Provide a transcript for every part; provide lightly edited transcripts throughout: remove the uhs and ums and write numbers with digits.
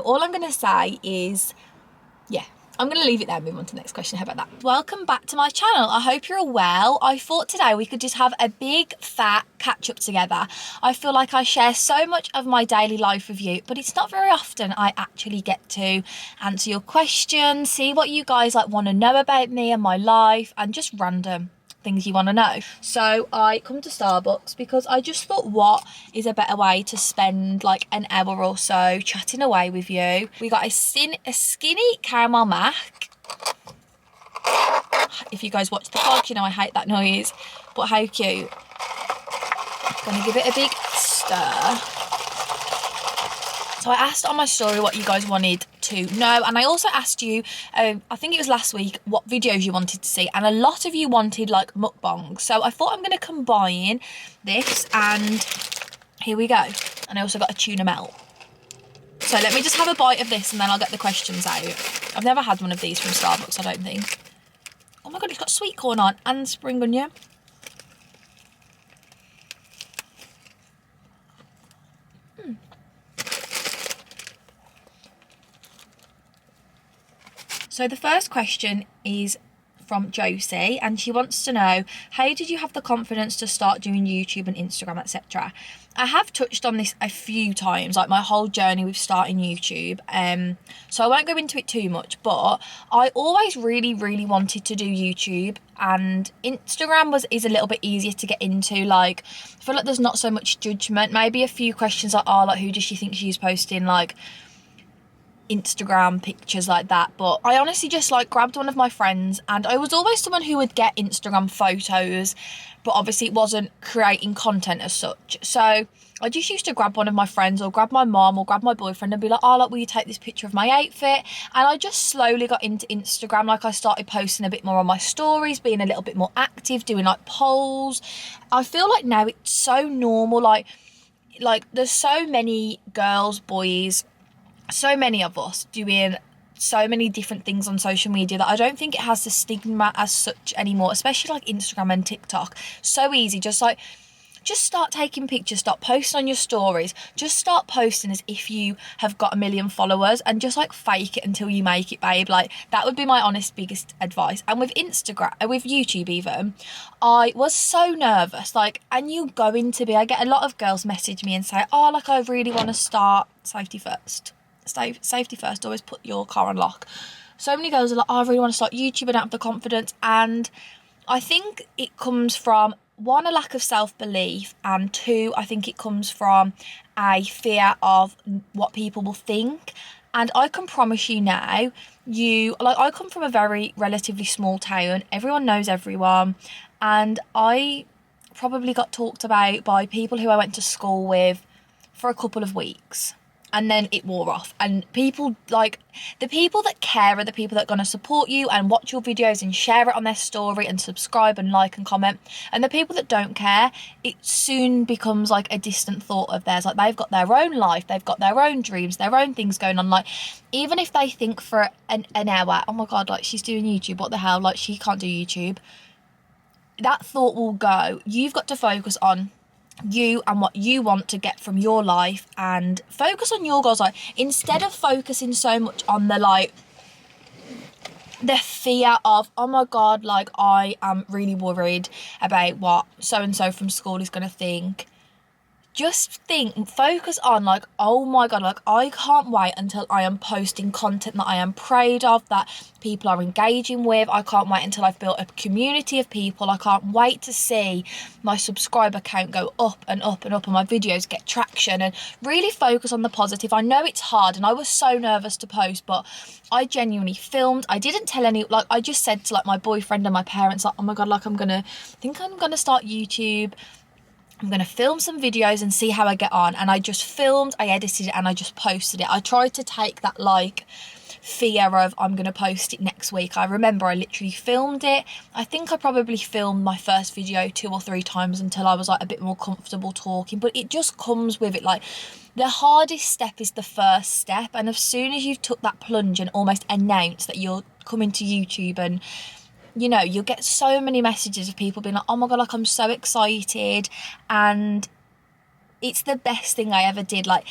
all I'm going to say is, yeah, I'm going to leave it there and move on to the next question. How about that? Welcome back to my channel. I hope you're all well. I thought today we could just have a big fat catch up together. I feel like I share so much of my daily life with you, but it's not very often I actually get to answer your questions, see what you guys like want to know about me and my life, and just random things you want to know. So I come to Starbucks because I just thought, what is a better way to spend like an hour or so chatting away with you. We got a skinny caramel mac. If you guys watch the vlog, you know I hate that noise, but how cute. Gonna give it a big stir. So I asked on my story what you guys wanted to know, and I also asked you, I think it was last week, what videos you wanted to see, and a lot of you wanted like mukbangs. So I thought I'm going to combine this, and here we go. And I also got a tuna melt. So let me just have a bite of this and then I'll get the questions out. I've never had one of these from Starbucks, I don't think. Oh my god, it's got sweet corn on and spring onion. So the first question is from Josie, and she wants to know, how did you have the confidence to start doing YouTube and Instagram, etc.? I have touched on this a few times, like my whole journey with starting YouTube, so I won't go into it too much, but I always really wanted to do YouTube, and Instagram is a little bit easier to get into. Like, I feel like there's not so much judgment, maybe a few questions like, oh, like who does she think she's posting like Instagram pictures like that, but I honestly just like grabbed one of my friends, and I was always someone who would get Instagram photos, but obviously it wasn't creating content as such. So I just used to grab one of my friends or grab my mom or grab my boyfriend and be like, oh, like, will you take this picture of my outfit? And I just slowly got into Instagram. Like, I started posting a bit more on my stories, being a little bit more active, doing like polls. I feel like now it's so normal, like there's so many girls, boys, so many of us doing so many different things on social media that I don't think it has the stigma as such anymore, especially like Instagram and TikTok. So easy, just start taking pictures, start posting on your stories, just start posting as if you have got 1 million followers, and just like fake it until you make it, babe. Like, that would be my honest biggest advice. And with YouTube even, I was so nervous, like, and you going to be, I get a lot of girls message me and say, oh, like, I really want to start safety first, always put your car on lock. So many girls are like, oh, I really want to start YouTube and don't have the confidence. And I think it comes from, one, a lack of self-belief, and two, I think it comes from a fear of what people will think. And I can promise you now, I come from a very relatively small town, everyone knows everyone, and I probably got talked about by people who I went to school with for a couple of weeks. And then it wore off, and people, like, the people that care are the people that are going to support you and watch your videos and share it on their story and subscribe and like and comment. And the people that don't care, it soon becomes like a distant thought of theirs. Like, they've got their own life, they've got their own dreams, their own things going on. Like, even if they think for an hour, oh my god, like, she's doing YouTube, what the hell, like, she can't do YouTube, that thought will go. You've got to focus on you and what you want to get from your life, and focus on your goals. Like, instead of focusing so much on the fear of, oh my god, like, I am really worried about what so and so from school is going to think, just focus on, like, oh my god, like, I can't wait until I am posting content that I am proud of, that people are engaging with. I can't wait until I've built a community of people. I can't wait to see my subscriber count go up and up and up, and my videos get traction, and really focus on the positive. I know it's hard, and I was so nervous to post, but I genuinely filmed. I didn't tell any, like, I just said to like my boyfriend and my parents, like, oh my god, like, I'm gonna start YouTube. I'm going to film some videos and see how I get on. And I just filmed, I edited it, and I just posted it. I tried to take that, like, fear of, I'm going to post it next week. I remember I literally filmed it. I think I probably filmed my first video 2 or 3 times until I was, like, a bit more comfortable talking. But it just comes with it. Like, the hardest step is the first step. And as soon as you've took that plunge and almost announced that you're coming to YouTube, and you know, you'll get so many messages of people being like, oh my god, like, I'm so excited, and it's the best thing I ever did. Like,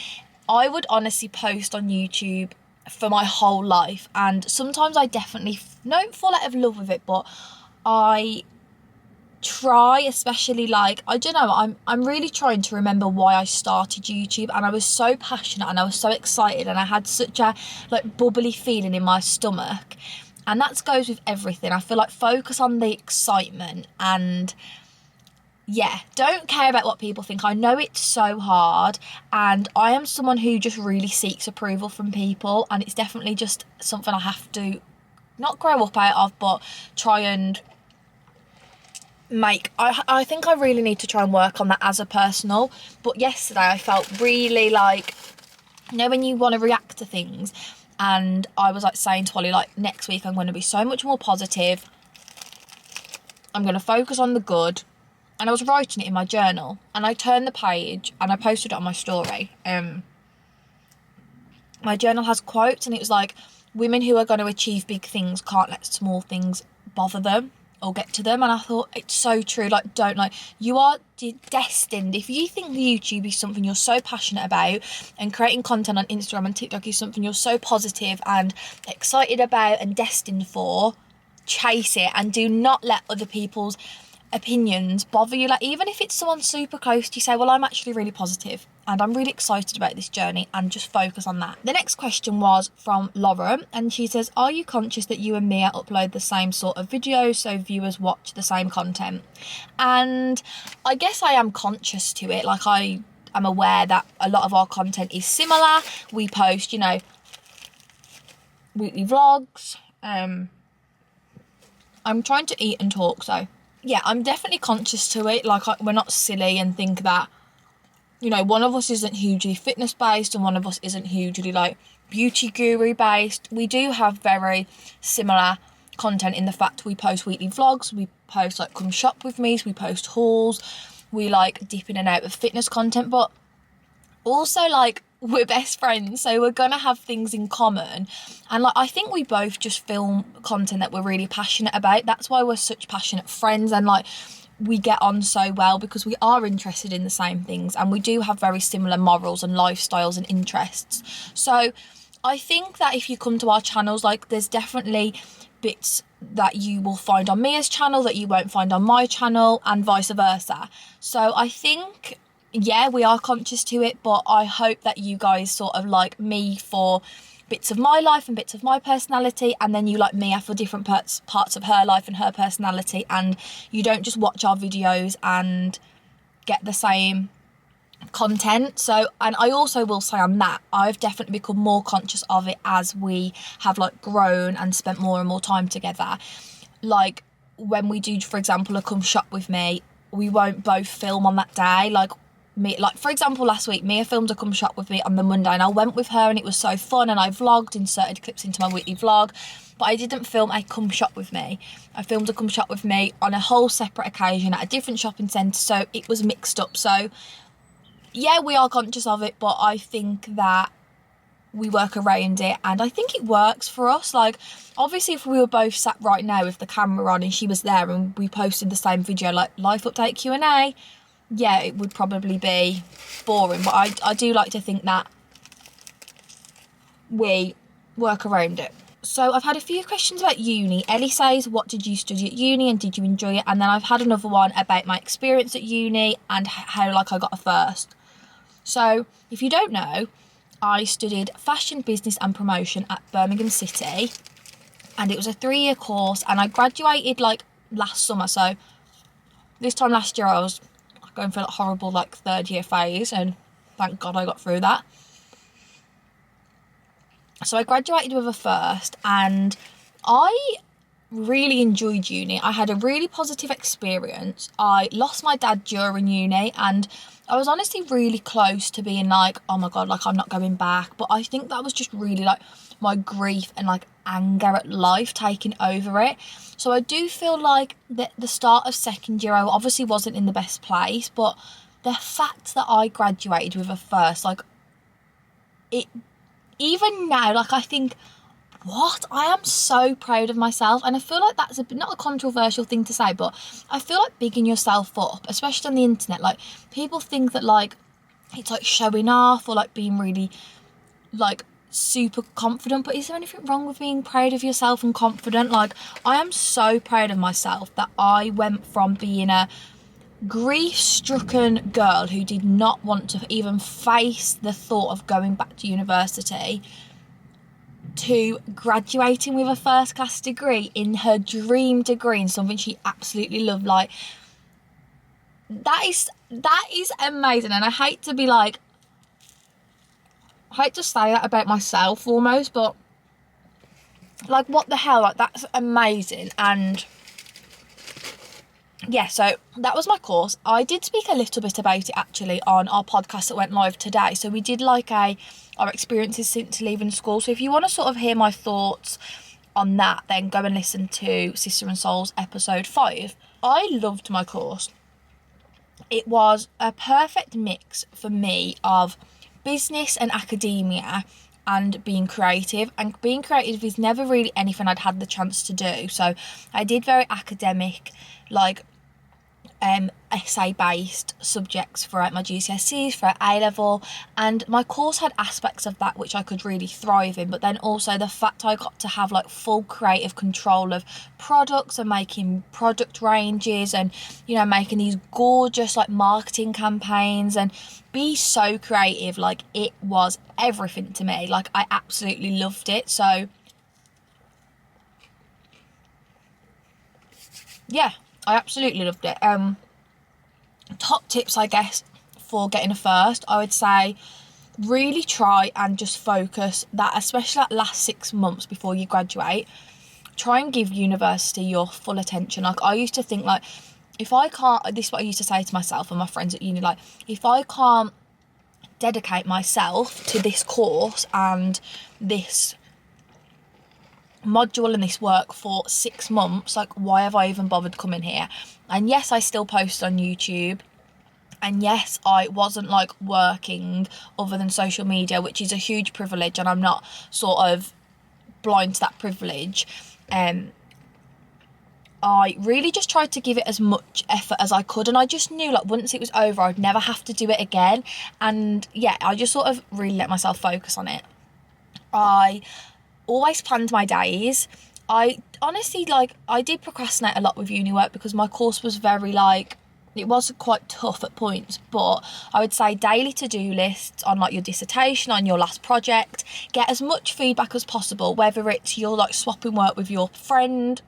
I would honestly post on YouTube for my whole life, and sometimes I definitely don't fall out of love with it, but I try, especially like, I don't know, I'm really trying to remember why I started YouTube, and I was so passionate and I was so excited and I had such a like bubbly feeling in my stomach, and that goes with everything. I feel like focus on the excitement, and yeah, don't care about what people think. I know it's so hard, and I am someone who just really seeks approval from people, and it's definitely just something I have to not grow up out of, but try and I think I really need to try and work on that as a personal. But yesterday I felt really like, you know, when you want to react to things, and I was like saying to Ollie, like, next week I'm going to be so much more positive, I'm going to focus on the good. And I was writing it in my journal, and I turned the page and I posted it on my story. My journal has quotes, and it was like, women who are going to achieve big things can't let small things bother them or get to them. And I thought, it's so true. Like, don't, like, you are destined. If you think YouTube is something you're so passionate about, and creating content on Instagram and TikTok is something you're so positive and excited about and destined for, chase it, and do not let other people's opinions bother you. Like, even if it's someone super close to you, say, well, I'm actually really positive and I'm really excited about this journey, and just focus on that. The next question was from Laura, and she says, are you conscious that you and Mia upload the same sort of videos so viewers watch the same content? And I guess I am conscious to it. Like, I am aware that a lot of our content is similar. We post, you know, weekly vlogs. I'm trying to eat and talk, so yeah, I'm definitely conscious to it. Like, we're not silly and think that, you know, one of us isn't hugely fitness based and one of us isn't hugely like beauty guru based. We do have very similar content in the fact we post weekly vlogs, we post like come shop with me, we post hauls, we like dip in and out of fitness content, but also like we're best friends, so we're gonna have things in common. And like, I think we both just film content that we're really passionate about. That's why we're such passionate friends, and like, we get on so well because we are interested in the same things, and we do have very similar morals and lifestyles and interests. So I think that if you come to our channels, like, there's definitely bits that you will find on Mia's channel that you won't find on my channel, and vice versa. So I think, yeah, we are conscious to it, but I hope that you guys sort of like me for bits of my life and bits of my personality, and then you like Mia for different parts of her life and her personality, and you don't just watch our videos and get the same content. So, and I also will say on that, I've definitely become more conscious of it as we have like grown and spent more and more time together. Like, when we do, for example, a come shop with me, we won't both film on that day. Like, for example, last week Mia filmed a come shop with me on the Monday, and I went with her and it was so fun, and I vlogged, inserted clips into my weekly vlog, but I didn't film a come shop with me. I filmed a come shop with me on a whole separate occasion at a different shopping centre, so it was mixed up. So yeah, we are conscious of it, but I think that we work around it, and I think it works for us. Like, obviously if we were both sat right now with the camera on and she was there and we posted the same video, like life update Q&A, yeah, it would probably be boring. But I do like to think that we work around it. So I've had a few questions about uni. Ellie says, what did you study at uni and did you enjoy it? And then I've had another one about my experience at uni and how like I got a first. So if you don't know, I studied fashion, business and promotion at Birmingham City, and it was a 3-year course, and I graduated like last summer. So this time last year I was going through that horrible like 3rd year phase, and thank God I got through that. So I graduated with a first, and I really enjoyed uni. I had a really positive experience. I lost my dad during uni, and I was honestly really close to being like, oh my God, like I'm not going back. But I think that was just really like my grief and like anger at life taking over it. So I do feel like that the start of second year I obviously wasn't in the best place, but the fact that I graduated with a first, like, it, even now, like, I think, what? I am so proud of myself. And I feel like that's not a controversial thing to say, but I feel like bigging yourself up, especially on the internet, like, people think that like it's like showing off or like being really like super confident. But is there anything wrong with being proud of yourself and confident? Like, I am so proud of myself that I went from being a grief-stricken girl who did not want to even face the thought of going back to university to graduating with a first-class degree in her dream degree in something she absolutely loved. Like, that is amazing. And I hate to say that about myself almost, but like, what the hell, like, that's amazing. And yeah, so that was my course. I did speak a little bit about it actually on our podcast that went live today. So we did like our experiences since leaving school. So if you want to sort of hear my thoughts on that, then go and listen to Sister and Souls episode 5. I loved my course. It was a perfect mix for me of business and academia and being creative. And being creative is never really anything I'd had the chance to do. So I did very academic, like essay-based subjects throughout my GCSEs, for A-level, and my course had aspects of that which I could really thrive in. But then also the fact I got to have like full creative control of products and making product ranges and, you know, making these gorgeous like marketing campaigns and be so creative, like, it was everything to me. Like, I absolutely loved it. So yeah, I absolutely loved it. Top tips, I guess, for getting a first, I would say really try and just focus that, especially that last 6 months before you graduate, try and give university your full attention. Like, I used to think, like, if I can't, this is what I used to say to myself and my friends at uni, like, if I can't dedicate myself to this course and this module and this work for 6 months, like, why have I even bothered coming here? And yes, I still post on YouTube, and yes, I wasn't like working other than social media, which is a huge privilege, and I'm not sort of blind to that privilege. I really just tried to give it as much effort as I could, and I just knew, like, once it was over I'd never have to do it again. And yeah, I just sort of really let myself focus on it. I always planned my days. I honestly, like, I did procrastinate a lot with uni work because my course was very, like, it was quite tough at points. But I would say daily to-do lists on like your dissertation, on your last project. Get as much feedback as possible, whether it's you're like swapping work with your friend,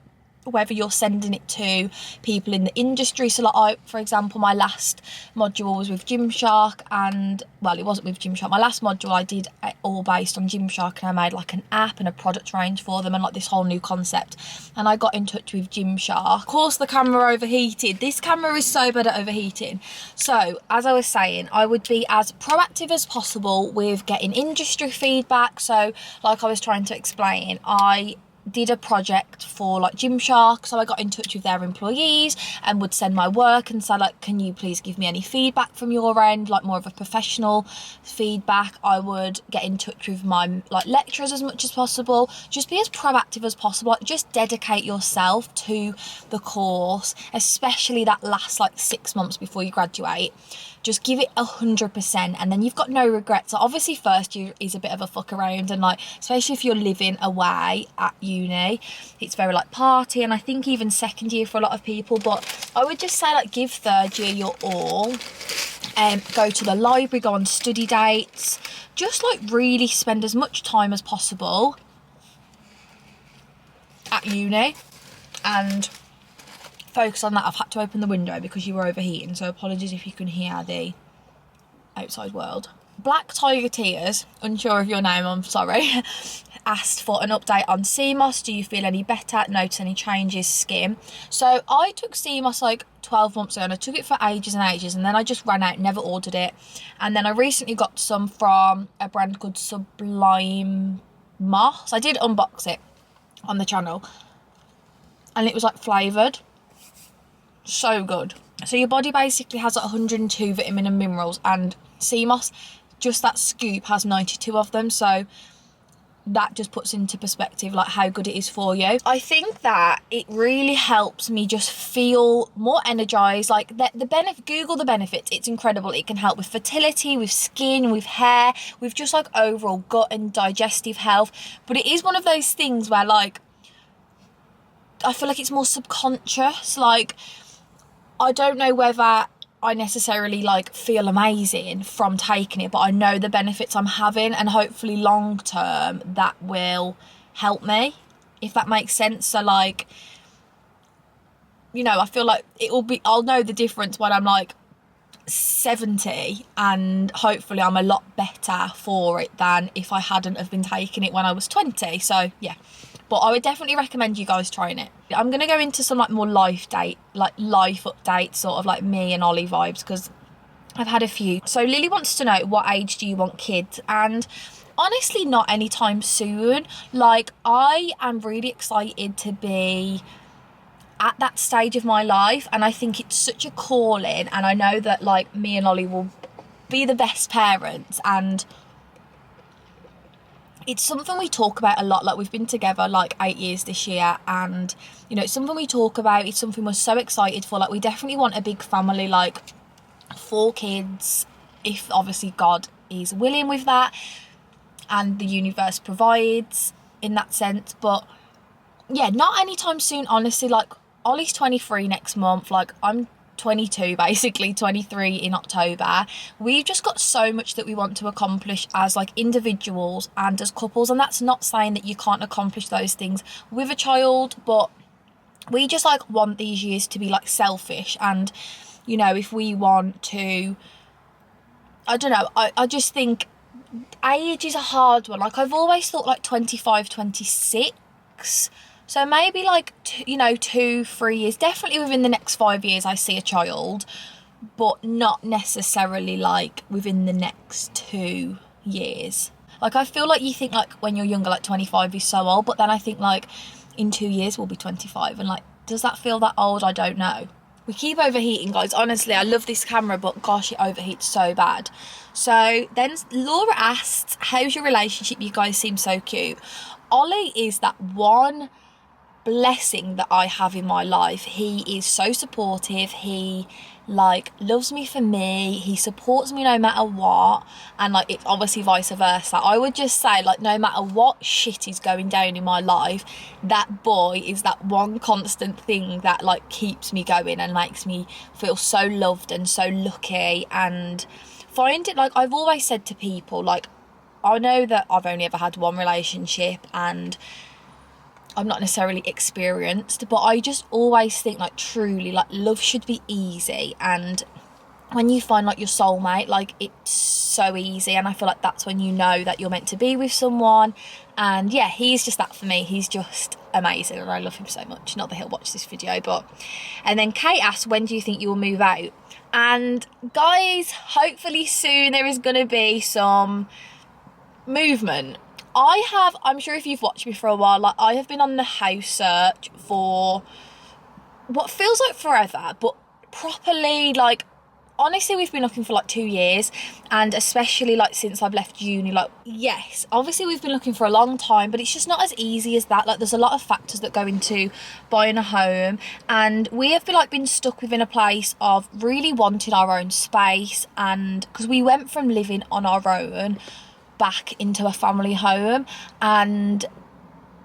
whether you're sending it to people in the industry. So like, for example, my last module was with Gymshark, and well, it wasn't with Gymshark. My last module I did all based on Gymshark, and I made like an app and a product range for them and like this whole new concept. And I got in touch with Gymshark. Of course, the camera overheated. This camera is so bad at overheating. So as I was saying, I would be as proactive as possible with getting industry feedback. So like I was trying to explain, I did a project for like Gymshark, so I got in touch with their employees and would send my work and say, like, can you please give me any feedback from your end, like more of a professional feedback. I would get in touch with my like lecturers as much as possible. Just be as proactive as possible. Like, just dedicate yourself to the course, especially that last like 6 months before you graduate. Just give it 100%, and then you've got no regrets. So obviously first year is a bit of a fuck around, and like, especially if you're living away at uni, it's very like party, and I think even second year for a lot of people. But I would just say, like, give third year your all. Go to the library, go on study dates, just like really spend as much time as possible at uni and focus on that. I've had to open the window because you were overheating, so apologies if you can hear the outside world. Black Tiger Tears, unsure of your name, I'm sorry, asked for an update on CMOS. Do you feel any better? Notice any changes? Skim. So I took CMOS like 12 months ago, and I took it for ages and ages, and then I just ran out, never ordered it. And then I recently got some from a brand called Sublime Moss. I did unbox it on the channel, and it was like flavoured. So good. So your body basically has 102 vitamin and minerals, and CMOS, just that scoop, has 92 of them. So that just puts into perspective like how good it is for you. I think that it really helps me just feel more energized. Like the benefit, Google the benefits, it's incredible. It can help with fertility, with skin, with hair, with just like overall gut and digestive health. But it is one of those things where like I feel like it's more subconscious. Like I don't know whether I necessarily like feel amazing from taking it, but I know the benefits I'm having, and hopefully long term that will help me, if that makes sense. So like, you know, I feel like I'll know the difference when I'm like 70, and hopefully I'm a lot better for it than if I hadn't have been taking it when I was 20. So yeah, but I would definitely recommend you guys trying it. I'm gonna go into some like more life updates, sort of like me and Ollie vibes, because I've had a few. So Lily wants to know, what age do you want kids? And honestly, not anytime soon. Like I am really excited to be at that stage of my life, and I think it's such a calling, and I know that like me and Ollie will be the best parents, and it's something we talk about a lot. Like we've been together like 8 years this year, and you know, it's something we talk about, it's something we're so excited for. Like we definitely want a big family, like 4 kids, if obviously God is willing with that and the universe provides in that sense. But yeah, not anytime soon, honestly. Like Ollie's 23 next month, like I'm 22, basically 23 in October. We've just got so much that we want to accomplish as like individuals and as couples, and that's not saying that you can't accomplish those things with a child, but we just like want these years to be like selfish. And you know, if we want to, I don't know, I just think age is a hard one. Like I've always thought like 25, 26. So maybe like, 2-3 years, definitely within the next 5 years I see a child, but not necessarily like within the next 2 years. Like I feel like you think like when you're younger, like 25 is so old, but then I think like in 2 years we'll be 25, and like, does that feel that old? I don't know. We keep overheating, guys. Honestly, I love this camera, but gosh, it overheats so bad. So then Laura asked, how's your relationship? You guys seem so cute. Ollie is that one blessing that I have in my life. He is so supportive. He like loves me for me. He supports me no matter what, and like it's obviously vice versa. I would just say like no matter what shit is going down in my life, that boy is that one constant thing that like keeps me going and makes me feel so loved and so lucky. And find it, like I've always said to people, like I know that I've only ever had one relationship and I'm not necessarily experienced, but I just always think like truly like love should be easy, and when you find like your soulmate, like it's so easy, and I feel like that's when you know that you're meant to be with someone. And yeah, he's just that for me. He's just amazing and I love him so much. Not that he'll watch this video, but and then Kate asked, when do you think you will move out? And guys, hopefully soon there is going to be some movement. I'm sure if you've watched me for a while, like I have been on the house search for what feels like forever, but properly, like honestly we've been looking for like 2 years, and especially like since I've left uni, like yes, obviously we've been looking for a long time, but it's just not as easy as that. Like there's a lot of factors that go into buying a home, and we have been stuck within a place of really wanting our own space, and because we went from living on our own back into a family home, and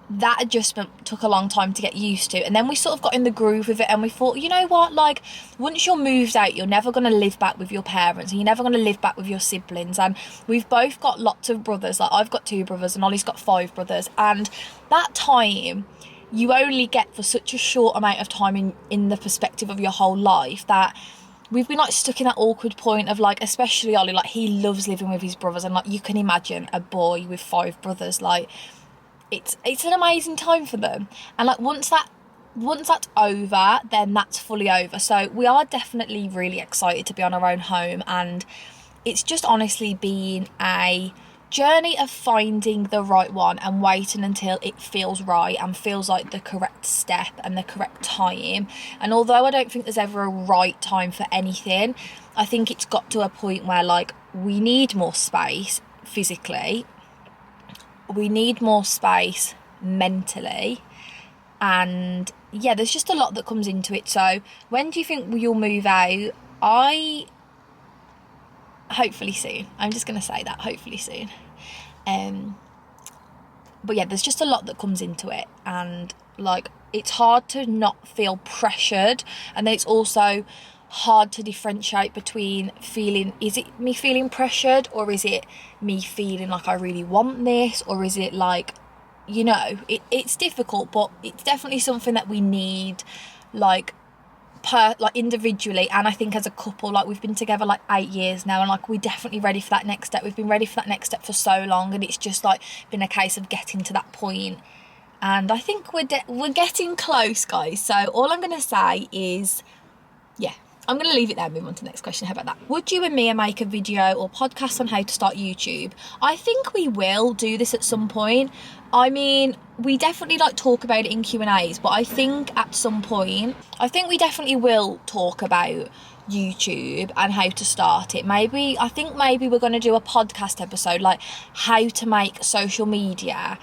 that adjustment took a long time to get used to. And then we sort of got in the groove with it, and we thought, you know what, like once you're moved out, you're never going to live back with your parents, and you're never going to live back with your siblings. And we've both got lots of brothers. Like I've got 2 brothers and Ollie's got 5 brothers, and that time you only get for such a short amount of time in the perspective of your whole life, that we've been like stuck in that awkward point of like, especially Ollie, like he loves living with his brothers, and like you can imagine a boy with 5 brothers, like it's an amazing time for them. And like once that's over, then that's fully over. So we are definitely really excited to be on our own home, and it's just honestly been a journey of finding the right one and waiting until it feels right and feels like the correct step and the correct time. And although I don't think there's ever a right time for anything, I think it's got to a point where like we need more space physically, we need more space mentally. And yeah, there's just a lot that comes into it. So when do you think you'll move out? Hopefully soon. I'm just going to say that, hopefully soon. But yeah, there's just a lot that comes into it, and like, it's hard to not feel pressured, and then it's also hard to differentiate between is it me feeling pressured, or is it me feeling like I really want this, or is it like, it's difficult, but it's definitely something that we need, like individually, and I think as a couple. Like, we've been together like 8 years now, and like, we're definitely ready for that next step. We've been ready for that next step for so long, and it's just like been a case of getting to that point. And I think we're getting close, guys. So all I'm gonna say is, yeah, I'm going to leave it there and move on to the next question. How about that? Would you and Mia make a video or podcast on how to start YouTube? I think we will do this at some point. I mean, we definitely like talk about it in Q&As, but I think at some point, I think we definitely will talk about YouTube and how to start it. I think maybe we're going to do a podcast episode, like how to make social media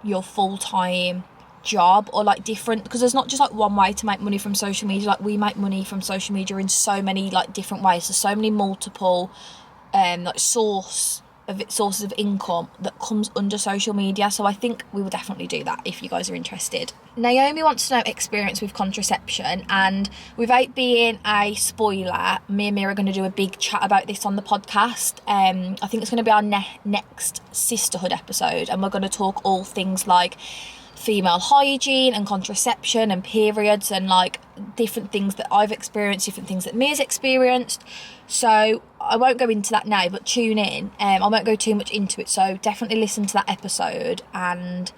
your full-time job, or like different, because there's not just like one way to make money from social media. Like, we make money from social media in so many like different ways. There's so many multiple like sources of income that comes under social media. So I think we will definitely do that if you guys are interested. Naomi wants to know experience with contraception, and without being a spoiler, me and Mia are going to do a big chat about this on the podcast. I think it's going to be our next sisterhood episode, and we're going to talk all things like female hygiene and contraception and periods, and like different things that I've experienced, different things that Mia's experienced. So I won't go into that now, but tune in. I won't go too much into it, so definitely listen to that episode, and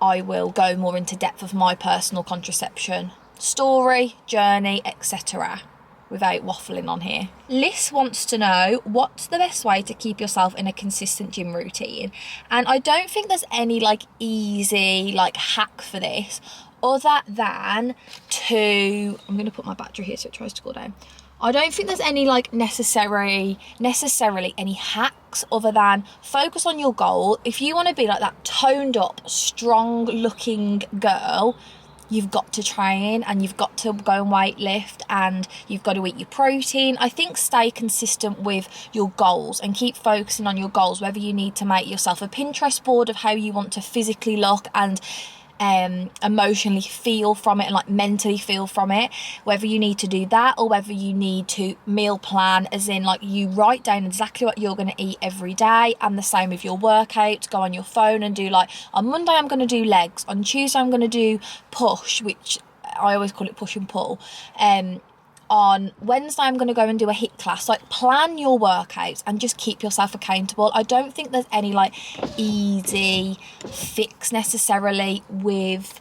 I will go more into depth of my personal contraception story, journey, etc., without waffling on here. Liz wants to know, what's the best way to keep yourself in a consistent gym routine? And I don't think there's any like easy like hack for this, other than I'm going to put my battery here so it tries to cool down. I don't think there's any like necessarily any hacks, other than focus on your goal. If you want to be like that toned up, strong looking girl, you've got to train, and you've got to go and weight lift, and you've got to eat your protein. I think stay consistent with your goals and keep focusing on your goals, whether you need to make yourself a Pinterest board of how you want to physically look and emotionally feel from it, and like mentally feel from it, whether you need to do that, or whether you need to meal plan, as in like you write down exactly what you're going to eat every day. And the same with your workouts. Go on your phone and do like, on Monday I'm going to do legs, on Tuesday I'm going to do push, which I always call it push and pull, on Wednesday I'm going to go and do a HIIT class. Like, plan your workouts and just keep yourself accountable. I don't think there's any like easy fix necessarily with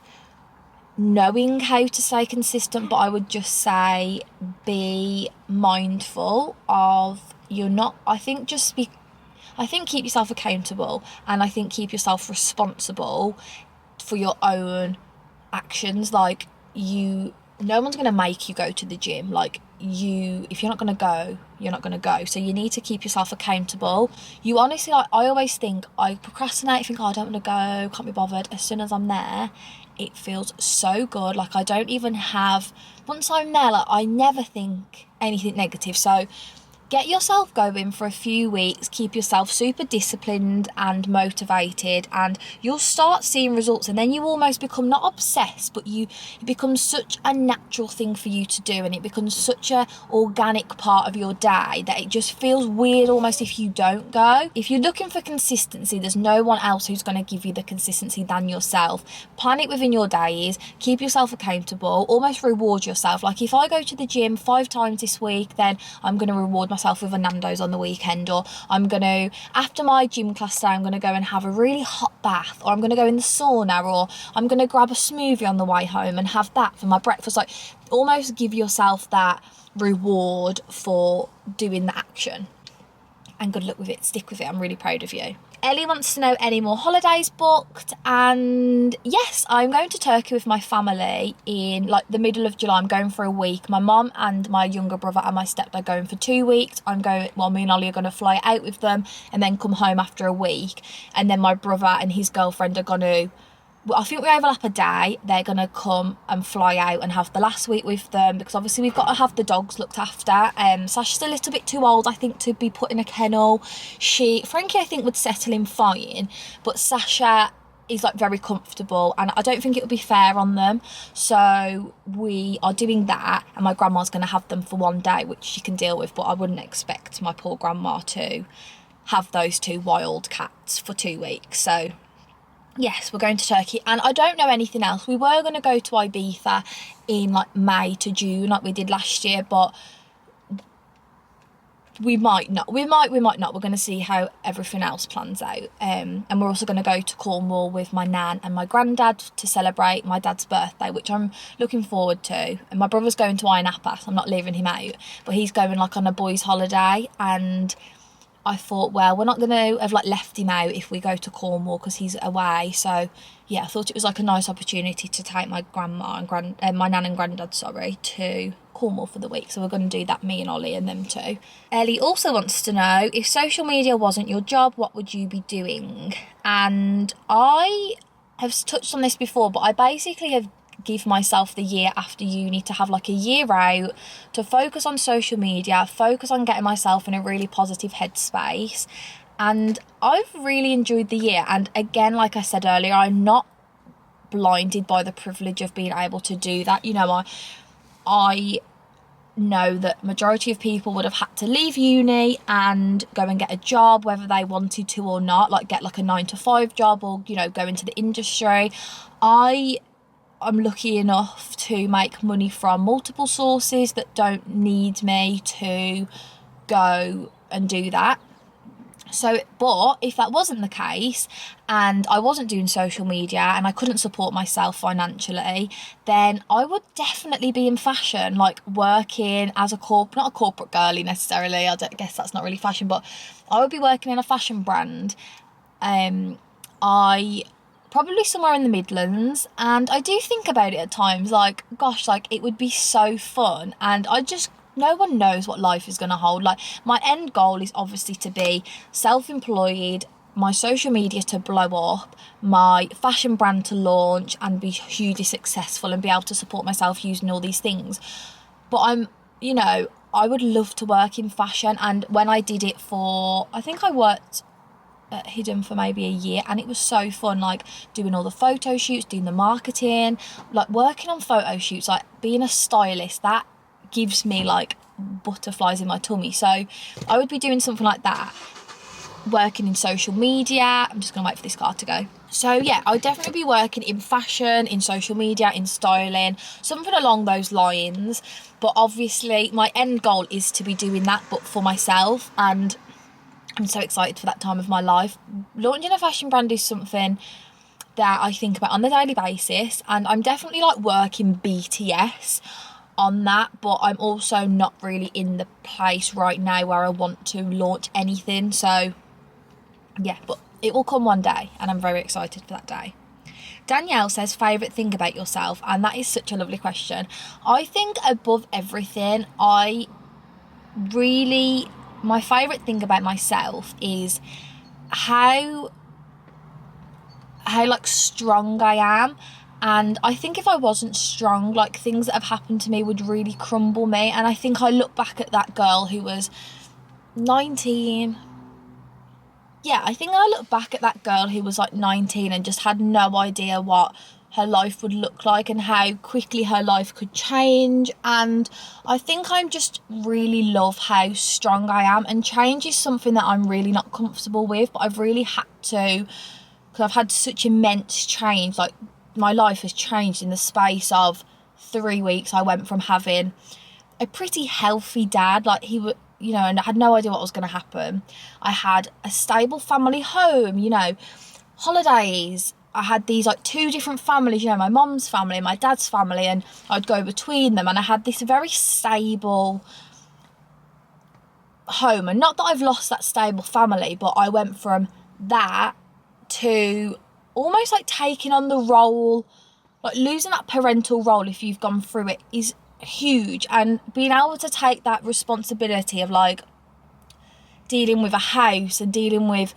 knowing how to stay consistent, but I would just say be mindful of I think keep yourself accountable, and I think keep yourself responsible for your own actions. Like, no one's going to make you go to the gym. Like, if you're not going to go, you're not going to go. So you need to keep yourself accountable. You honestly, like, I always think I procrastinate, think, I don't want to go, can't be bothered. As soon as I'm there, it feels so good. Like, I don't even once I'm there, like, I never think anything negative. So get yourself going for a few weeks, keep yourself super disciplined and motivated, and you'll start seeing results. And then you almost become not obsessed, but it becomes such a natural thing for you to do, and it becomes such a organic part of your day that it just feels weird almost if you don't go. If you're looking for consistency, there's no one else who's going to give you the consistency than yourself. Plan it within your days, keep yourself accountable, almost reward yourself. Like, if I go to the gym 5 times this week, then I'm going to reward myself with a Nando's on the weekend, or I'm going to, after my gym class today, I'm going to go and have a really hot bath, or I'm going to go in the sauna, or I'm going to grab a smoothie on the way home and have that for my breakfast. Like, almost give yourself that reward for doing the action. and good luck with it. Stick with it. I'm really proud of you. Ellie wants to know any more holidays booked, and yes, I'm going to Turkey with my family in like the middle of July. I'm going for a week. My mum and my younger brother and my stepdad are going for 2 weeks. Me and Ollie are going to fly out with them and then come home after a week, and then my brother and his girlfriend are going to, I think we overlap a day. They're going to come and fly out and have the last week with them, because obviously we've got to have the dogs looked after. Sasha's a little bit too old, I think, to be put in a kennel. Frankie, I think, would settle in fine, but Sasha is like very comfortable, and I don't think it would be fair on them. So we are doing that, and my grandma's going to have them for 1 day, which she can deal with, but I wouldn't expect my poor grandma to have those 2 wild cats for 2 weeks. So yes, we're going to Turkey, and I don't know anything else. We were going to go to Ibiza in like May to June like we did last year, but we might not. We might not. We're going to see how everything else plans out. And we're also going to go to Cornwall with my nan and my granddad to celebrate my dad's birthday, which I'm looking forward to. And my brother's going to Ayia Napa, so I'm not leaving him out, but he's going like on a boys' holiday, and I thought, well, we're not going to have like left him out if we go to Cornwall because he's away. So yeah, I thought it was like a nice opportunity to take my grandma and my nan and granddad, to Cornwall for the week. So we're going to do that, me and Ollie and them too. Ellie also wants to know, if social media wasn't your job, what would you be doing? And I have touched on this before, but I basically have give myself the year after uni to have like a year out to focus on social media, focus on getting myself in a really positive headspace. And I've really enjoyed the year. And again, like I said earlier, I'm not blinded by the privilege of being able to do that. You know, I know that majority of people would have had to leave uni and go and get a job, whether they wanted to or not, like get like a 9-to-5 job or, you know, go into the industry. I'm lucky enough to make money from multiple sources that don't need me to go and do that. So, but if that wasn't the case and I wasn't doing social media and I couldn't support myself financially, then I would definitely be in fashion, like working as not a corporate girly necessarily, I guess that's not really fashion, but I would be working in a fashion brand. Probably somewhere in the Midlands, and I do think about it at times, like, gosh, like it would be so fun, and no one knows what life is going to hold. Like, my end goal is obviously to be self-employed, my social media to blow up, my fashion brand to launch and be hugely successful and be able to support myself using all these things. But I would love to work in fashion, and when I did it I think I worked at Hidden for maybe a year, and it was so fun, like doing all the photo shoots, doing the marketing, like working on photo shoots, like being a stylist, that gives me like butterflies in my tummy. So I would be doing something like that, working in social media. I'm just gonna wait for this car to go. So yeah, I would definitely be working in fashion, in social media, in styling, something along those lines. But obviously my end goal is to be doing that, but for myself, and I'm so excited for that time of my life. Launching a fashion brand is something that I think about on a daily basis, and I'm definitely like working BTS on that, but I'm also not really in the place right now where I want to launch anything. So yeah, but it will come one day, and I'm very excited for that day. Danielle says, favourite thing about yourself, and that is such a lovely question. I think above everything, my favourite thing about myself is how like strong I am. And I think if I wasn't strong, like things that have happened to me would really crumble me. And I think I look back at that girl who was 19. Yeah, I think I look back at that girl who was like 19 and just had no idea what her life would look like and how quickly her life could change. And I think I'm just really love how strong I am, and change is something that I'm really not comfortable with, but I've really had to, because I've had such immense change. Like, my life has changed in the space of 3 weeks. I went from having a pretty healthy dad, like he would, and I had no idea what was going to happen. I had a stable family home, holidays. I had these like 2 different families, my mom's family and my dad's family, and I'd go between them, and I had this very stable home. And not that I've lost that stable family, but I went from that to almost like taking on the role, like losing that parental role if you've gone through it is huge. And being able to take that responsibility of like dealing with a house and dealing with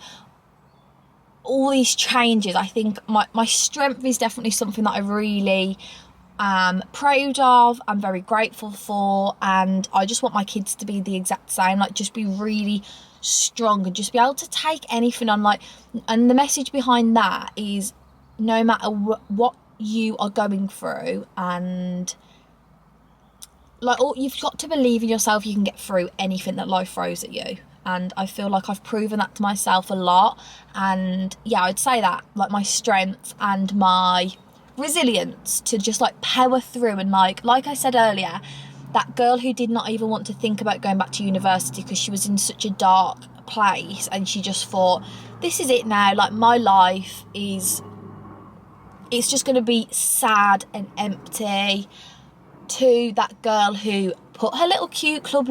all these changes, I think my strength is definitely something that I really am proud of. I'm very grateful for, and I just want my kids to be the exact same, like just be really strong and just be able to take anything on, like, and the message behind that is no matter what you are going through, and like you've got to believe in yourself, you can get through anything that life throws at you. And I feel like I've proven that to myself a lot. And yeah, I'd say that, like, my strength and my resilience to just like power through. And like I said earlier, that girl who did not even want to think about going back to university because she was in such a dark place, and she just thought, this is it now, like my life is, it's just going to be sad and empty, to that girl who put her little cute Club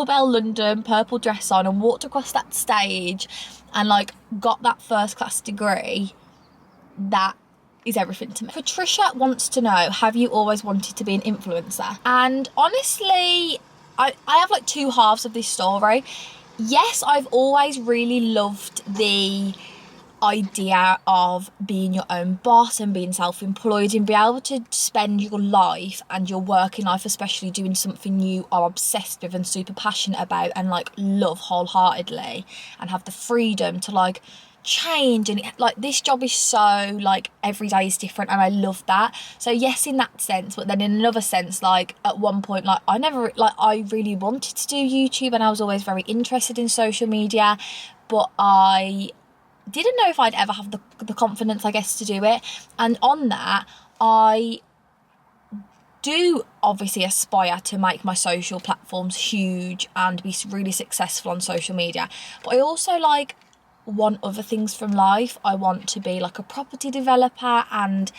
L London purple dress on and walked across that stage and like got that first class degree. That is everything to me. Patricia wants to know, have you always wanted to be an influencer? And honestly, I have like two halves of this story. Yes, I've always really loved the idea of being your own boss and being self-employed and be able to spend your life and your working life especially doing something you are obsessed with and super passionate about and like love wholeheartedly, and have the freedom to like change. And like this job is so like every day is different, and I love that. So yes, in that sense, but then in another sense, like at one point, like I really wanted to do YouTube, and I was always very interested in social media, but I didn't know if I'd ever have the confidence, I guess, to do it. And on that, I do obviously aspire to make my social platforms huge and be really successful on social media, but I also like want other things from life. I want to be like a property developer, and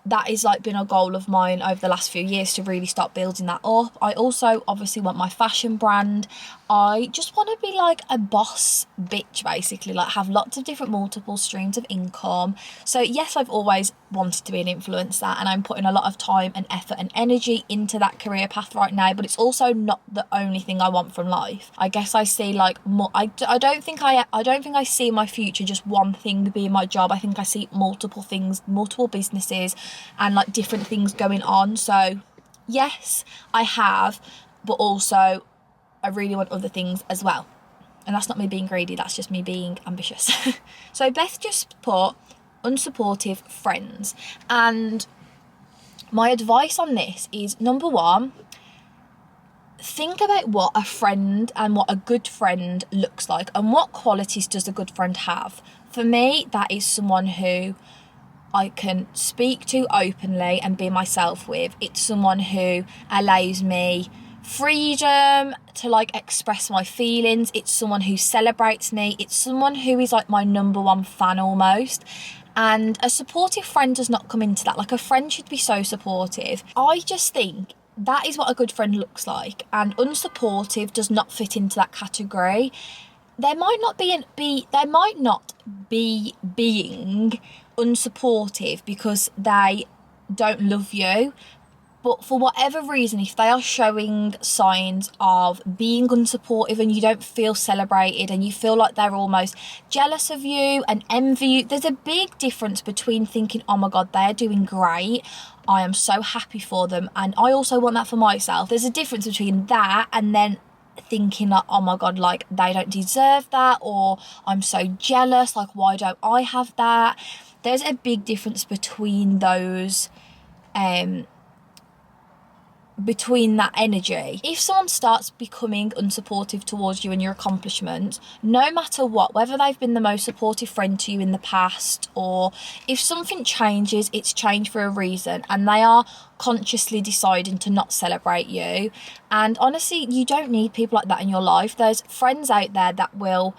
that is like been a goal of mine over the last few years to really start building that up. I also obviously want my fashion brand. I just want to be like a boss bitch, basically, like have lots of different multiple streams of income. So yes, I've always wanted to be an influencer, and I'm putting a lot of time and effort and energy into that career path right now, but it's also not the only thing I want from life. I guess I see like more, I don't think I see my future just one thing being my job. I think I see multiple things, multiple businesses and like different things going on. So yes, I have, but also I really want other things as well. And that's not me being greedy, that's just me being ambitious. So Beth just put unsupportive friends, and my advice on this is, number one, think about what a friend and what a good friend looks like, and what qualities does a good friend have. For me, that is someone who I can speak to openly and be myself with. It's someone who allows me freedom to like express my feelings. It's someone who celebrates me. It's someone who is like my number one fan almost. And a supportive friend does not come into that. Like, a friend should be so supportive. I just think that is what a good friend looks like, and unsupportive does not fit into that category. They might not be being unsupportive because they don't love you, but for whatever reason, if they are showing signs of being unsupportive and you don't feel celebrated and you feel like they're almost jealous of you and envy you, there's a big difference between thinking, oh my god, they're doing great, I am so happy for them and I also want that for myself. There's a difference between that and then thinking like, oh my god, like they don't deserve that, or I'm so jealous, like why don't I have that? There's a big difference between those, between that energy. If someone starts becoming unsupportive towards you and your accomplishments, no matter what, whether they've been the most supportive friend to you in the past, or if something changes, it's changed for a reason and they are consciously deciding to not celebrate you. And honestly, you don't need people like that in your life. There's friends out there that will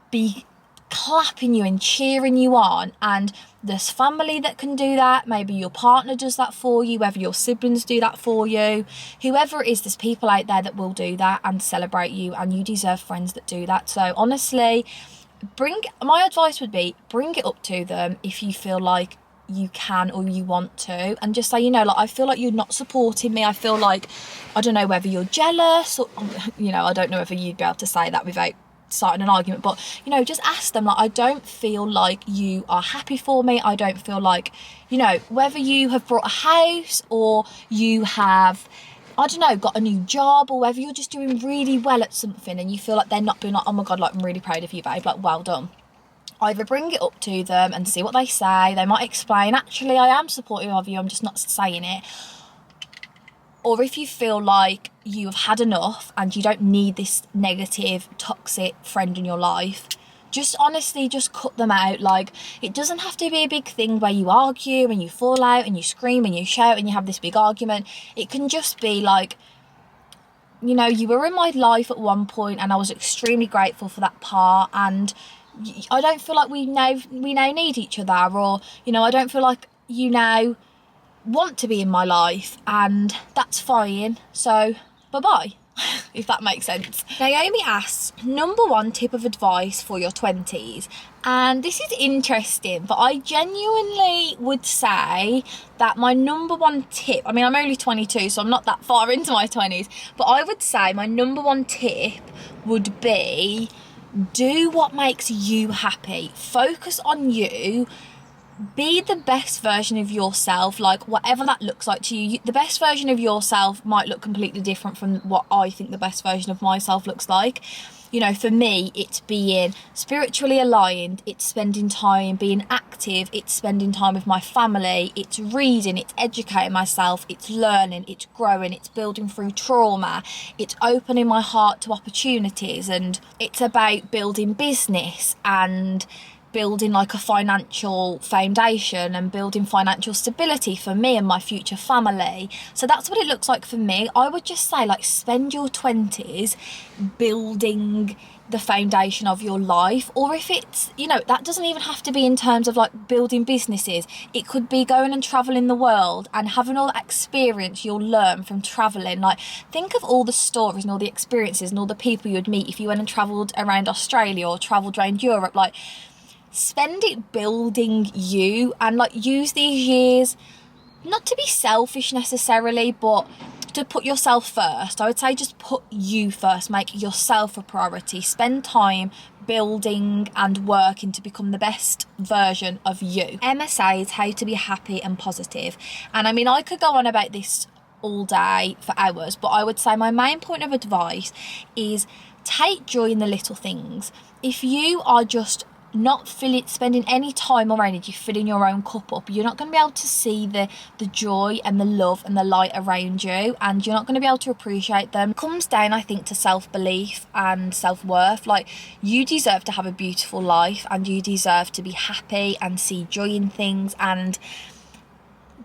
be clapping you and cheering you on. And there's family that can do that. Maybe your partner does that for you, whether your siblings do that for you, whoever it is, there's people out there that will do that and celebrate you, and you deserve friends that do that. So honestly, my advice would be, bring it up to them if you feel like you can or you want to, and just say, you know, like, I feel like you're not supporting me. I feel like, I don't know whether you're jealous, or, you know, I don't know whether you'd be able to say that without starting an argument, but, you know, just ask them, like, I don't feel like you are happy for me. I don't feel like, you know, whether you have bought a house or you have, I don't know, got a new job, or whether you're just doing really well at something and you feel like they're not being like, oh my God, like, I'm really proud of you, babe, like, well done. Either bring it up to them and see what they say. They might explain, actually, I am supportive of you, I'm just not saying it. Or if you feel like you've had enough and you don't need this negative, toxic friend in your life, just honestly, just cut them out. Like, it doesn't have to be a big thing where you argue and you fall out and you scream and you shout and you have this big argument. It can just be like, you know, you were in my life at one point and I was extremely grateful for that part, and I don't feel like we now need each other, or, you know, I don't feel like you now want to be in my life, and that's fine, so bye-bye. If that makes sense. Naomi asks, number one tip of advice for your 20s. And this is interesting, but I genuinely would say that my number one tip, I mean, I'm only 22, so I'm not that far into my 20s, but I would say my number one tip would be, do what makes you happy. Focus on you. Be the best version of yourself, like, whatever that looks like to you. The best version of yourself might look completely different from what I think the best version of myself looks like. You know, for me, it's being spiritually aligned, it's spending time being active, it's spending time with my family, it's reading, it's educating myself, it's learning, it's growing, it's building through trauma, it's opening my heart to opportunities, and it's about building business and building like a financial foundation and building financial stability for me and my future family. So that's what it looks like for me. I would just say, like, spend your 20s building the foundation of your life. Or if it's, you know, that doesn't even have to be in terms of like building businesses. It could be going and traveling the world and having all that experience you'll learn from traveling. Like, think of all the stories and all the experiences and all the people you'd meet if you went and traveled around Australia or traveled around Europe. Like, spend it building you, and like, use these years not to be selfish necessarily, but to put yourself first. I would say just put you first, make yourself a priority, spend time building and working to become the best version of you. Emma says how to be happy and positive, and I mean, I could go on about this all day for hours, but I would say my main point of advice is take joy in the little things. If you are just not spending any time or energy filling your own cup up, you're not going to be able to see the joy and the love and the light around you, and you're not going to be able to appreciate them. It comes down, I think, to self-belief and self-worth. Like, you deserve to have a beautiful life, and you deserve to be happy and see joy in things, and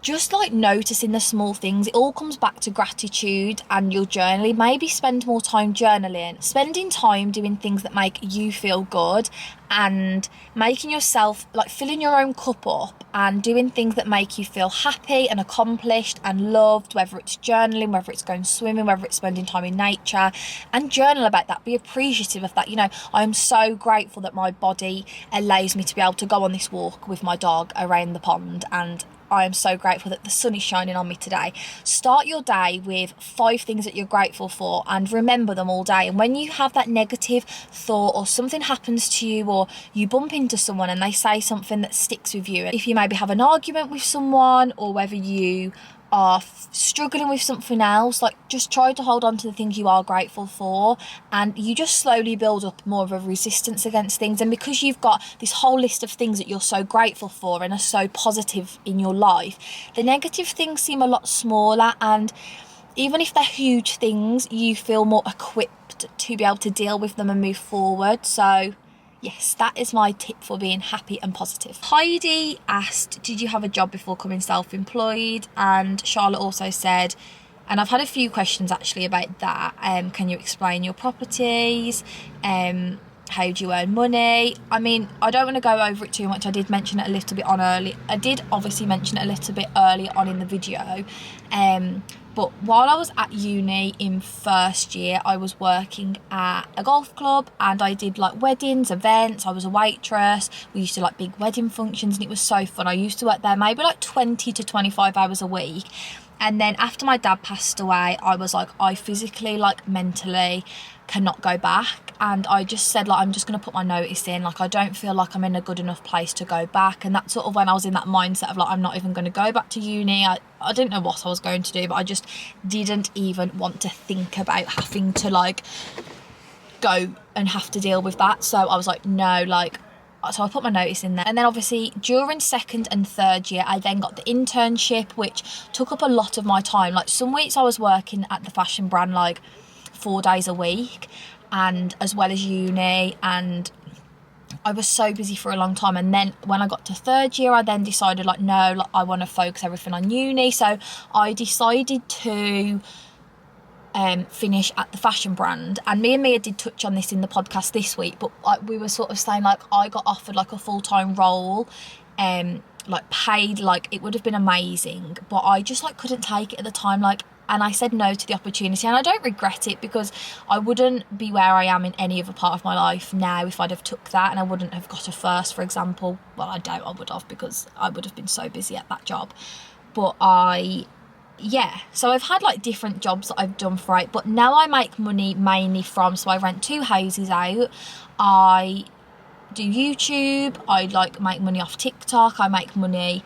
just like noticing the small things. It all comes back to gratitude and your journaling. Maybe spend more time journaling, spending time doing things that make you feel good, and making yourself, like, filling your own cup up and doing things that make you feel happy and accomplished and loved, whether it's journaling, whether it's going swimming, whether it's spending time in nature, and journal about that. Be appreciative of that. You know, I'm so grateful that my body allows me to be able to go on this walk with my dog around the pond, and I am so grateful that the sun is shining on me today. Start your day with 5 things that you're grateful for and remember them all day. And when you have that negative thought, or something happens to you, or you bump into someone and they say something that sticks with you, if you maybe have an argument with someone, or whether you are struggling with something else, like, just try to hold on to the things you are grateful for, and you just slowly build up more of a resistance against things. And because you've got this whole list of things that you're so grateful for and are so positive in your life, the negative things seem a lot smaller, and even if they're huge things, you feel more equipped to be able to deal with them and move forward. So yes, that is my tip for being happy and positive. Heidi asked, did you have a job before becoming self-employed? And Charlotte also said, and I've had a few questions actually about that, can you explain your properties? how do you earn money? I mean, I don't want to go over it too much. I did mention it a little bit I did obviously mention it a little bit earlier on in the video. But while I was at uni in first year, I was working at a golf club, and I did like weddings, events. I was a waitress. We used to like big wedding functions, and it was so fun. I used to work there maybe like 20 to 25 hours a week. And then after my dad passed away, I was like, I physically, like mentally cannot go back. And I just said, like, I'm just going to put my notice in. Like, I don't feel like I'm in a good enough place to go back. And that's sort of when I was in that mindset of like, I'm not even going to go back to uni. I didn't know what I was going to do, but I just didn't even want to think about having to like go and have to deal with that. So I was like, no, like, so I put my notice in there. And then obviously during second and third year, I then got the internship, which took up a lot of my time. Like some weeks I was working at the fashion brand like 4 days a week, and as well as uni, and I was so busy for a long time. And then when I got to third year, I then decided like, no, like, I want to focus everything on uni. So I decided to finish at the fashion brand. And me and Mia did touch on this in the podcast this week, but we were sort of saying like, I got offered like a full-time role, like paid, like it would have been amazing, but I just like couldn't take it at the time, like, and I said no to the opportunity. And I don't regret it, because I wouldn't be where I am in any other part of my life now if I'd have took that, and I wouldn't have got a first, for example. Well, I doubt I would have, because I would have been so busy at that job. But so I've had like different jobs that I've done for it, but now I make money mainly from, so I rent 2 houses out, I do YouTube, I like make money off TikTok, I make money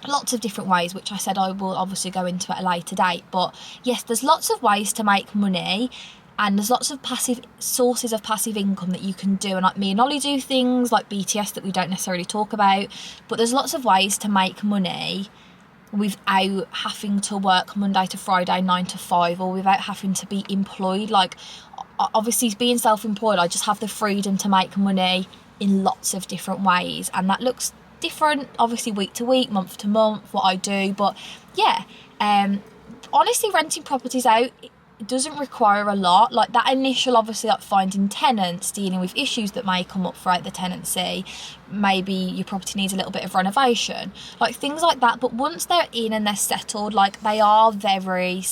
lots of different ways, which I said I will obviously go into at a later date. But yes, there's lots of ways to make money, and there's lots of passive sources of passive income that you can do. And like me and Ollie do things like BTS that we don't necessarily talk about, but there's lots of ways to make money without having to work Monday to Friday 9 to 5, or without having to be employed. Like obviously being self-employed, I just have the freedom to make money in lots of different ways, and that looks different obviously week to week, month to month, what I do. But yeah, honestly renting properties out, it doesn't require a lot. Like that initial, obviously, like finding tenants, dealing with issues that may come up throughout the tenancy, maybe your property needs a little bit of renovation, like things like that. But once they're in and they're settled, like they are very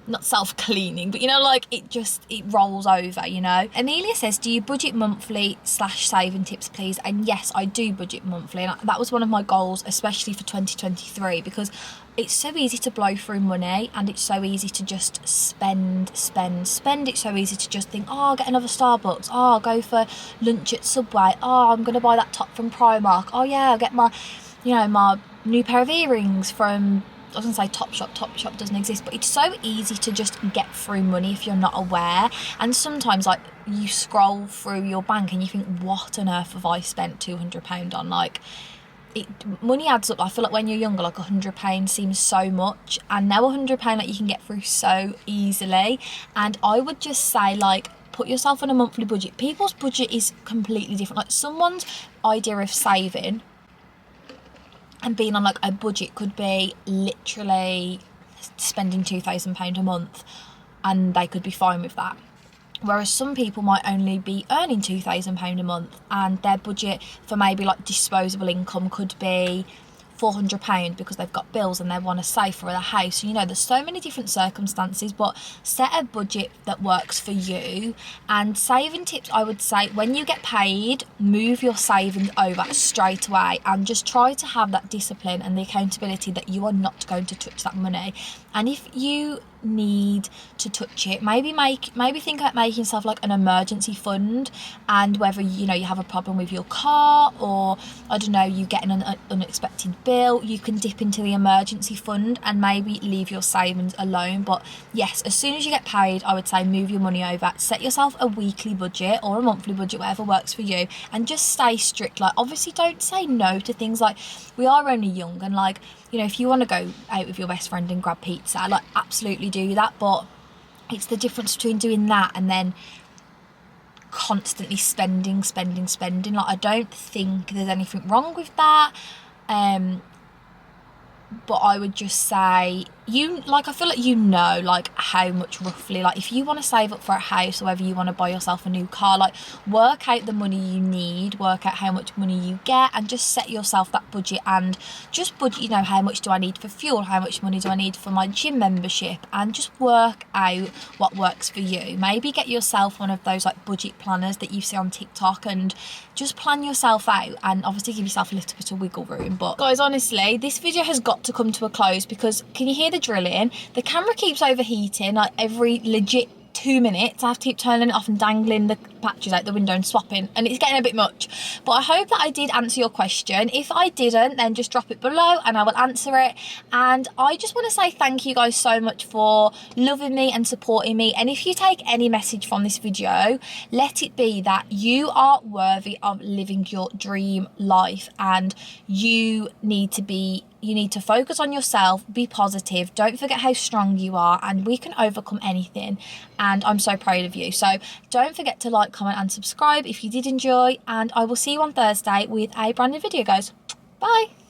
not self-cleaning, but you know, like it rolls over, you know. Amelia says, do you budget monthly / saving tips please? And yes, I do budget monthly, and that was one of my goals, especially for 2023, because it's so easy to blow through money, and it's so easy to just spend. It's so easy to just think, oh, I'll get another Starbucks, oh, I'll go for lunch at Subway, oh, I'm gonna buy that top from Primark, oh yeah, I'll get my, you know, my new pair of earrings from, I was going to say Topshop doesn't exist, but it's so easy to just get through money if you're not aware. And sometimes like you scroll through your bank and you think, what on earth have I spent £200 on? Like money adds up. I feel like when you're younger, like £100 seems so much, and now £100 like you can get through so easily. And I would just say, like, put yourself on a monthly budget. People's budget is completely different. Like someone's idea of saving and being on like a budget could be literally spending £2,000 a month, and they could be fine with that. Whereas some people might only be earning £2,000 a month, and their budget for maybe like disposable income could be £400 because they've got bills and they want to save for a house. You know, there's so many different circumstances, but set a budget that works for you. And saving tips, I would say, when you get paid, move your savings over straight away, and just try to have that discipline and the accountability that you are not going to touch that money. And if you need to touch it, maybe think about making yourself like an emergency fund. And whether, you know, you have a problem with your car, or I don't know, you get an unexpected bill, you can dip into the emergency fund and maybe leave your savings alone. But yes, as soon as you get paid, I would say move your money over, set yourself a weekly budget or a monthly budget, whatever works for you, and just stay strict. Like obviously don't say no to things. Like we are only young, and like, you know, if you want to go out with your best friend and grab pizza, like absolutely do that. But it's the difference between doing that and then constantly spending. Like I don't think there's anything wrong with that. But I would just say I feel like you know, like, how much roughly, like, if you want to save up for a house, or whether you want to buy yourself a new car, like, work out the money you need, work out how much money you get, and just set yourself that budget, and just budget, you know, how much do I need for fuel, how much money do I need for my gym membership, and just work out what works for you. Maybe get yourself one of those, like, budget planners that you see on TikTok, and just plan yourself out, and obviously give yourself a little bit of wiggle room. But guys, honestly, this video has got to come to a close, because can you hear the drilling? The camera keeps overheating, like, every legit 2 minutes. I have to keep turning it off and dangling the patches out the window and swapping, and it's getting a bit much. But I hope that I did answer your question. If I didn't, then just drop it below and I will answer it. And I just want to say thank you guys so much for loving me and supporting me. And if you take any message from this video, let it be that you are worthy of living your dream life, and you need to focus on yourself, be positive, don't forget how strong you are, and we can overcome anything. And I'm so proud of you. So don't forget to like, comment and subscribe if you did enjoy, and I will see you on Thursday with a brand new video, guys. Bye.